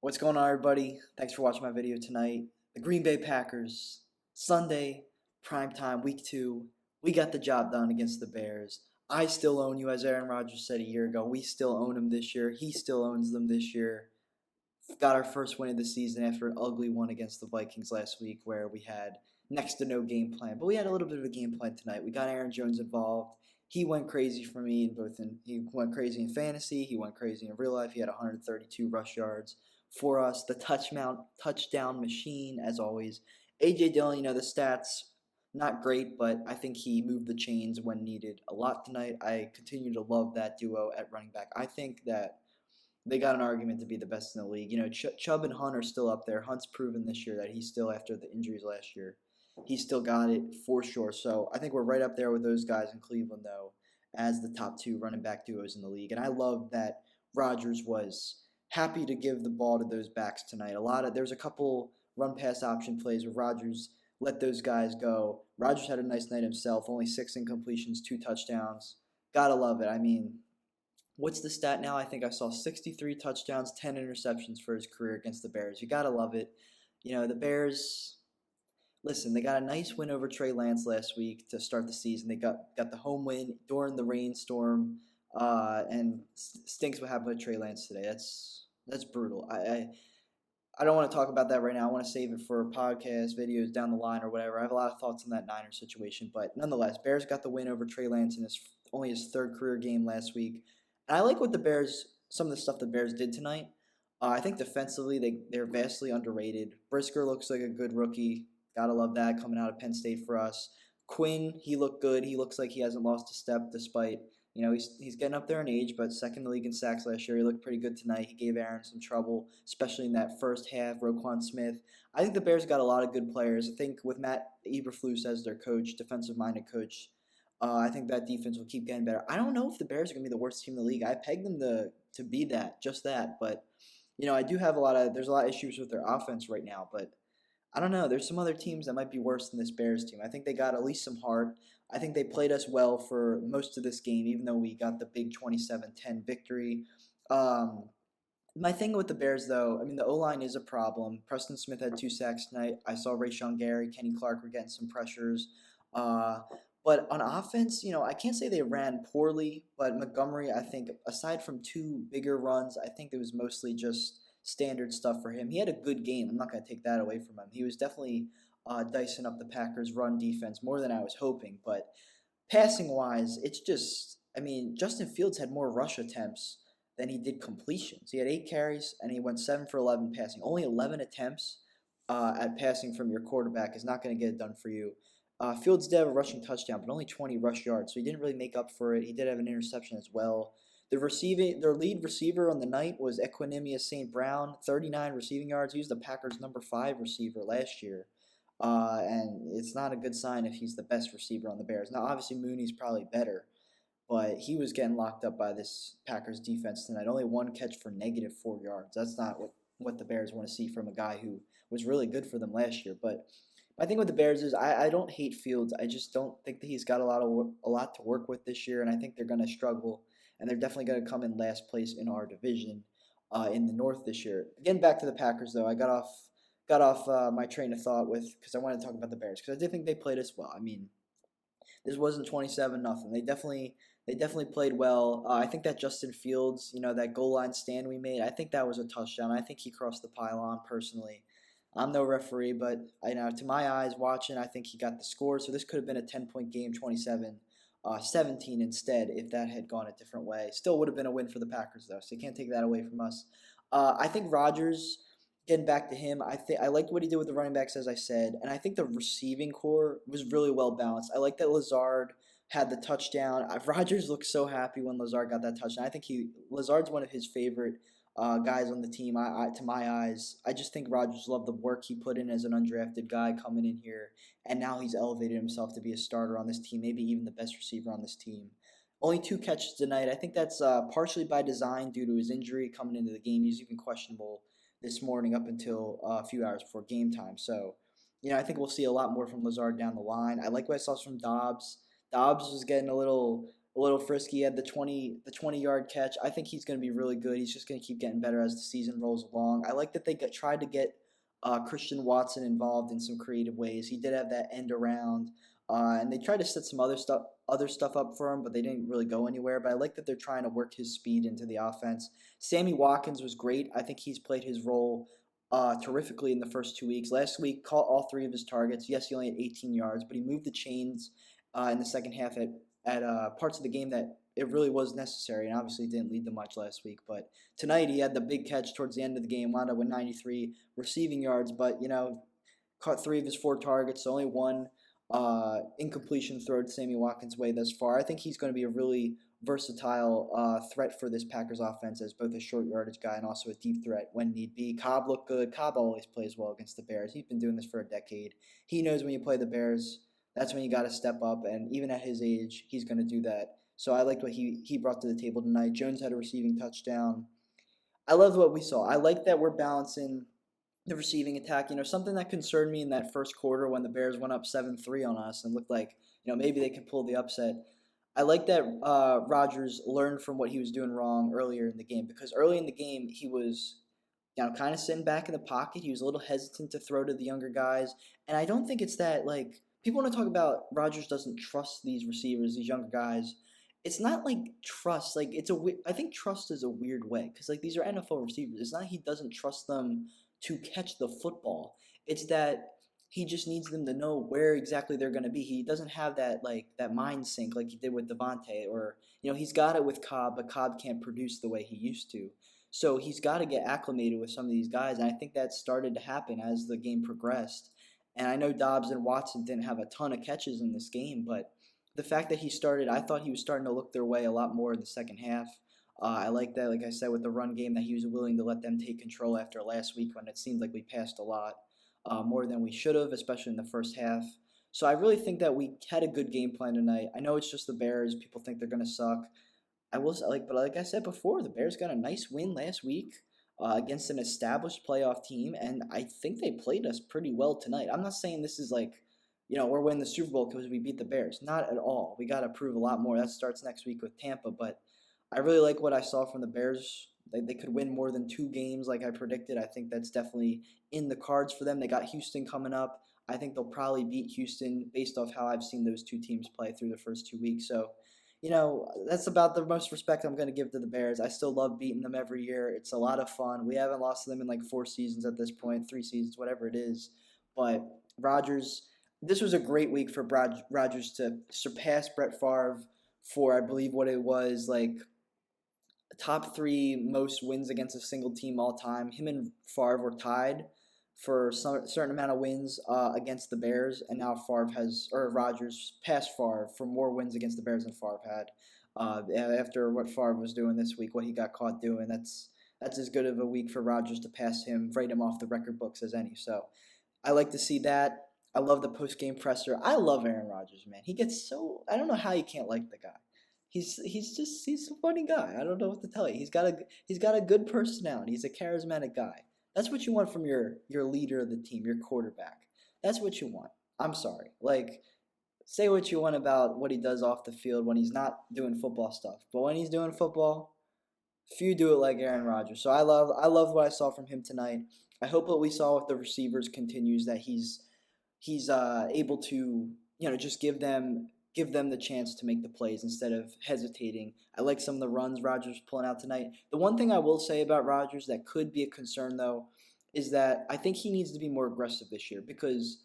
What's going on, everybody? Thanks for watching my video tonight. The Green Bay Packers, Sunday, primetime, week 2. We got the job done against the Bears. I still own you, as Aaron Rodgers said a year ago. We still own him this year. He still owns them this year. Got our first win of the season after an ugly one against the Vikings last week where we had next to no game plan. But we had a little bit of a game plan tonight. We got Aaron Jones involved. He went crazy for me he went crazy in fantasy, he went crazy in real life. He had 132 rush yards for us. The touchdown machine, as always. AJ Dillon, the stats not great, but I think he moved the chains when needed a lot tonight. I continue to love that duo at running back. I think that they got an argument to be the best in the league. Chubb and Hunt are still up there. Hunt's proven this year that he's still, after the injuries last year, he's still got it for sure. So I think we're right up there with those guys in Cleveland, though, as the top two running back duos in the league. And I love that Rodgers was happy to give the ball to those backs tonight. There's a couple run pass option plays where Rodgers let those guys go. Rodgers had a nice night himself, only 6 incompletions, 2 touchdowns. Gotta love it. I mean, what's the stat now? I think I saw 63 touchdowns, 10 interceptions for his career against the Bears. You got to love it. The Bears, listen, they got a nice win over Trey Lance last week to start the season. They got the home win during the rainstorm, and stinks what happened with Trey Lance today. That's brutal. I don't want to talk about that right now. I want to save it for podcast videos down the line or whatever. I have a lot of thoughts on that Niners situation, but nonetheless, Bears got the win over Trey Lance in only his third career game last week. And I like some of the stuff the Bears did tonight. I think defensively they're vastly underrated. Brisker looks like a good rookie. Gotta love that coming out of Penn State for us. Quinn, he looked good. He looks like he hasn't lost a step despite he's getting up there in age, but second in the league in sacks last year. He looked pretty good tonight. He gave Aaron some trouble, especially in that first half. Roquan Smith. I think the Bears got a lot of good players. I think with Matt Eberflus as their coach, defensive-minded coach, I think that defense will keep getting better. I don't know if the Bears are going to be the worst team in the league. I pegged them to be just that. But I do have there's a lot of issues with their offense right now. But I don't know. There's some other teams that might be worse than this Bears team. I think they got at least some heart. I think they played us well for most of this game, even though we got the big 27-10 victory. Um, my thing with the Bears, though, I mean, the O-line is a problem. Preston Smith had 2 sacks tonight. I saw Rashawn Gary, Kenny Clark were getting some pressures. Uh, but on offense, I can't say they ran poorly, but Montgomery, I think, aside from 2 bigger runs, I think it was mostly just standard stuff for him. He had a good game. I'm not going to take that away from him. He was definitely dicing up the Packers' run defense more than I was hoping. But passing wise, it's just, I mean, Justin Fields had more rush attempts than he did completions. He had 8 carries and he went 7 for 11 passing. Only 11 attempts at passing from your quarterback is not going to get it done for you. Fields did have a rushing touchdown, but only 20 rush yards, so he didn't really make up for it. He did have an interception as well. Their lead receiver on the night was Equanimeous St. Brown, 39 receiving yards. He was the Packers' number 5 receiver last year. And it's not a good sign if he's the best receiver on the Bears. Now, obviously, Mooney's probably better, but he was getting locked up by this Packers defense tonight. Only 1 catch for negative 4 yards. That's not what the Bears want to see from a guy who was really good for them last year. But my thing with the Bears is I don't hate Fields. I just don't think that he's got a lot to work with this year, and I think they're going to struggle, and they're definitely going to come in last place in our division in the North this year. Getting back to the Packers, though, I got off my train of thought because I wanted to talk about the Bears because I did think they played us well. I mean, this wasn't 27-0. They definitely played well. I think that Justin Fields, that goal line stand we made, I think that was a touchdown. I think he crossed the pylon personally. I'm no referee, but to my eyes watching, I think he got the score. So this could have been a 10-point game, 17 instead, if that had gone a different way. Still would have been a win for the Packers, though, so you can't take that away from us. I think Rodgers, getting back to him, I liked what he did with the running backs, as I said, and I think the receiving core was really well balanced. I like that Lazard had the touchdown. Rodgers looked so happy when Lazard got that touchdown. I think Lazard's one of his favorite guys on the team. To my eyes, I just think Rodgers loved the work he put in as an undrafted guy coming in here, and now he's elevated himself to be a starter on this team, maybe even the best receiver on this team. Only 2 catches tonight. I think that's partially by design due to his injury coming into the game. He's even questionable this morning up until a few hours before game time. So, I think we'll see a lot more from Lazard down the line. I like what I saw from Dobbs. Dobbs was getting a little a little frisky. He had the 20-yard catch. I think he's going to be really good. He's just going to keep getting better as the season rolls along. I like that they tried to get Christian Watson involved in some creative ways. He did have that end around, and they tried to set some other stuff up for him, but they didn't really go anywhere. But I like that they're trying to work his speed into the offense. Sammy Watkins was great. I think he's played his role terrifically in the first 2 weeks. Last week, caught all three of his targets. Yes, he only had 18 yards, but he moved the chains in the second half at parts of the game that it really was necessary, and obviously didn't lead to much last week. But tonight he had the big catch towards the end of the game, wound up with 93 receiving yards, but caught three of his four targets, so only one incompletion throw to Sammy Watkins' way thus far. I think he's going to be a really versatile threat for this Packers offense as both a short yardage guy and also a deep threat when need be. Cobb looked good. Cobb always plays well against the Bears. He's been doing this for a decade. He knows when you play the Bears, that's when you got to step up, and even at his age, he's going to do that. So I liked what he brought to the table tonight. Jones had a receiving touchdown. I loved what we saw. I like that we're balancing the receiving attack. Something that concerned me in that first quarter when the Bears went up 7-3 on us and looked like, maybe they could pull the upset. I like that Rodgers learned from what he was doing wrong earlier in the game, because early in the game he was kind of sitting back in the pocket. He was a little hesitant to throw to the younger guys, and I don't think it's that, like, people want to talk about Rodgers doesn't trust these receivers, these younger guys. It's not like trust. Like, I think trust is a weird way, because like these are NFL receivers. It's not he doesn't trust them to catch the football. It's that he just needs them to know where exactly they're going to be. He doesn't have that mind sync like he did with Devontae, or he's got it with Cobb, but Cobb can't produce the way he used to. So he's got to get acclimated with some of these guys, and I think that started to happen as the game progressed. And I know Dobbs and Watson didn't have a ton of catches in this game, but the fact that I thought he was starting to look their way a lot more in the second half. I like that, like I said, with the run game, that he was willing to let them take control after last week when it seemed like we passed a lot more than we should have, especially in the first half. So I really think that we had a good game plan tonight. I know it's just the Bears. People think they're going to suck. But like I said before, the Bears got a nice win last week against an established playoff team, and I think they played us pretty well tonight. I'm not saying this is like, we're winning the Super Bowl because we beat the Bears. Not at all. We got to prove a lot more. That starts next week with Tampa, but I really like what I saw from the Bears. They could win more than 2 games like I predicted. I think that's definitely in the cards for them. They got Houston coming up. I think they'll probably beat Houston based off how I've seen those two teams play through the first 2 weeks. So, that's about the most respect I'm going to give to the Bears. I still love beating them every year. It's a lot of fun. We haven't lost to them in like 4 seasons at this point, 3 seasons, whatever it is. But Rodgers, this was a great week for Rodgers to surpass Brett Favre for, I believe, what it was, like top 3 most wins against a single team all time. Him and Favre were tied for some certain amount of wins against the Bears, and now Rodgers passed Favre for more wins against the Bears than Favre had. After what Favre was doing this week, what he got caught doing, that's as good of a week for Rodgers to pass him, write him off the record books as any. So I like to see that. I love the post-game presser. I love Aaron Rodgers, man. He gets so, I don't know how you can't like the guy. He's a funny guy. I don't know what to tell you. He's got a good personality. He's a charismatic guy. That's what you want from your leader of the team, your quarterback. That's what you want. I'm sorry. Like, say what you want about what he does off the field when he's not doing football stuff, but when he's doing football, few do it like Aaron Rodgers. So I love what I saw from him tonight. I hope what we saw with the receivers continues, that he's able to just give them the chance to make the plays instead of hesitating. I like some of the runs Rodgers pulling out tonight. The one thing I will say about Rodgers that could be a concern, though, is that I think he needs to be more aggressive this year, because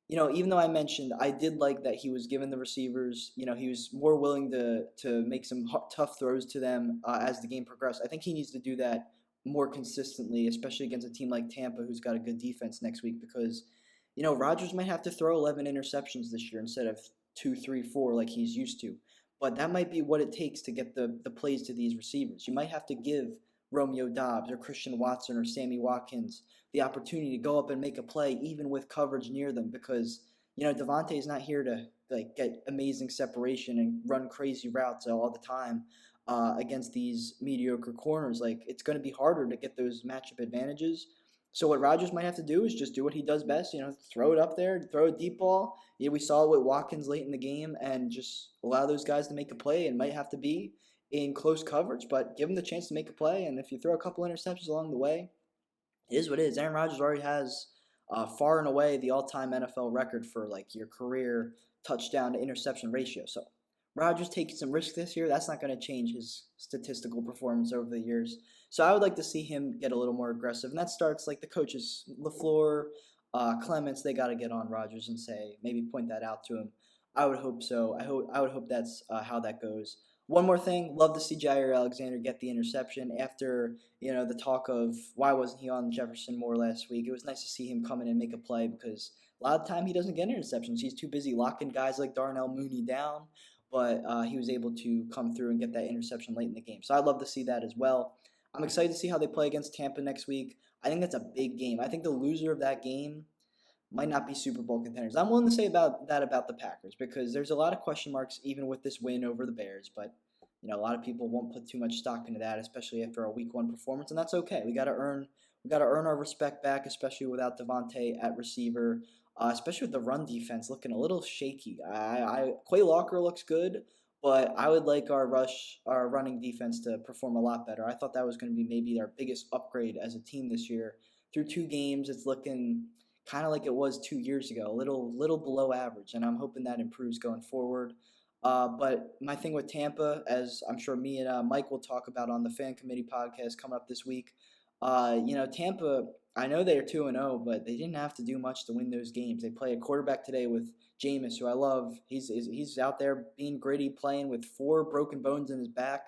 even though I mentioned I did like that he was giving the receivers, he was more willing to make some tough throws to them as the game progressed. I think he needs to do that more consistently, especially against a team like Tampa, who's got a good defense next week, because Rodgers might have to throw 11 interceptions this year instead of 2, 3, 4 like he's used to. But that might be what it takes to get the plays to these receivers. You might have to give Romeo Doubs or Christian Watson or Sammy Watkins the opportunity to go up and make a play even with coverage near them, because Devontae is not here to like get amazing separation and run crazy routes all the time against these mediocre corners. Like, it's going to be harder to get those matchup advantages. So what Rodgers might have to do is just do what he does best, throw it up there, throw a deep ball. Yeah, we saw it with Watkins late in the game, and just allow those guys to make a play. And might have to be in close coverage, but give them the chance to make a play. And if you throw a couple interceptions along the way, it is what it is. Aaron Rodgers already has far and away the all-time NFL record for like your career touchdown to interception ratio. So Rodgers taking some risks this year. That's not going to change his statistical performance over the years. So I would like to see him get a little more aggressive, and that starts like the coaches, LaFleur, Clements. They got to get on Rodgers and say maybe point that out to him. I would hope so. I would hope that's how that goes. One more thing, love to see Jair Alexander get the interception after the talk of why wasn't he on Jefferson more last week. It was nice to see him come in and make a play because a lot of time he doesn't get interceptions. He's too busy locking guys like Darnell Mooney down, but he was able to come through and get that interception late in the game. So I'd love to see that as well. I'm excited to see how they play against Tampa next week. I think that's a big game. I think the loser of that game might not be Super Bowl contenders. I'm willing to say about the Packers because there's a lot of question marks even with this win over the Bears, but a lot of people won't put too much stock into that, especially after a Week 1 performance, and that's okay. We got to earn our respect back, especially without Devontae at receiver, especially with the run defense looking a little shaky. Quay Walker looks good, but I would like our running defense to perform a lot better. I thought that was going to be maybe our biggest upgrade as a team this year. Through 2 games, it's looking kind of like it was 2 years ago, a little below average, and I'm hoping that improves going forward. But my thing with Tampa, as I'm sure me and Mike will talk about on the Fan Committee podcast coming up this week, Tampa, I know they're 2-0, but they didn't have to do much to win those games. They play a quarterback today with Jameis, who I love. He's out there being gritty, playing with 4 broken bones in his back.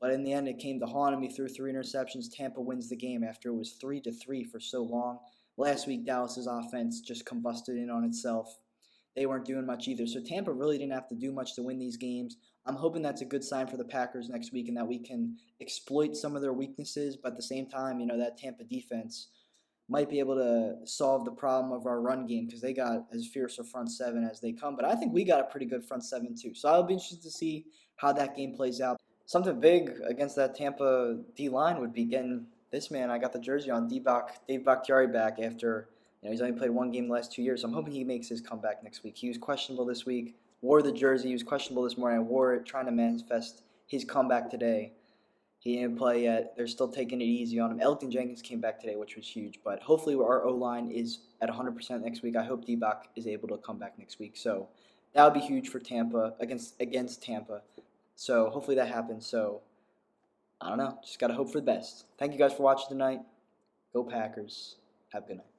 But in the end, it came to haunt him. He threw 3 interceptions. Tampa wins the game after it was 3-3 for so long. Last week, Dallas's offense just combusted in on itself. They weren't doing much either. So Tampa really didn't have to do much to win these games. I'm hoping that's a good sign for the Packers next week and that we can exploit some of their weaknesses. But at the same time, that Tampa defense might be able to solve the problem of our run game because they got as fierce a front seven as they come. But I think we got a pretty good front seven too. So I'll be interested to see how that game plays out. Something big against that Tampa D line would be getting this man. I got the jersey on, Dave Bakhtiari, back after he's only played 1 game the last 2 years. So I'm hoping he makes his comeback next week. He was questionable this week. Wore the jersey. He was questionable this morning. I wore it, trying to manifest his comeback today. He didn't play yet. They're still taking it easy on him. Elton Jenkins came back today, which was huge. But hopefully our O-line is at 100% next week. I hope D-Bach is able to come back next week. So that would be huge for Tampa against Tampa. So hopefully that happens. So I don't know. Just got to hope for the best. Thank you guys for watching tonight. Go Packers. Have a good night.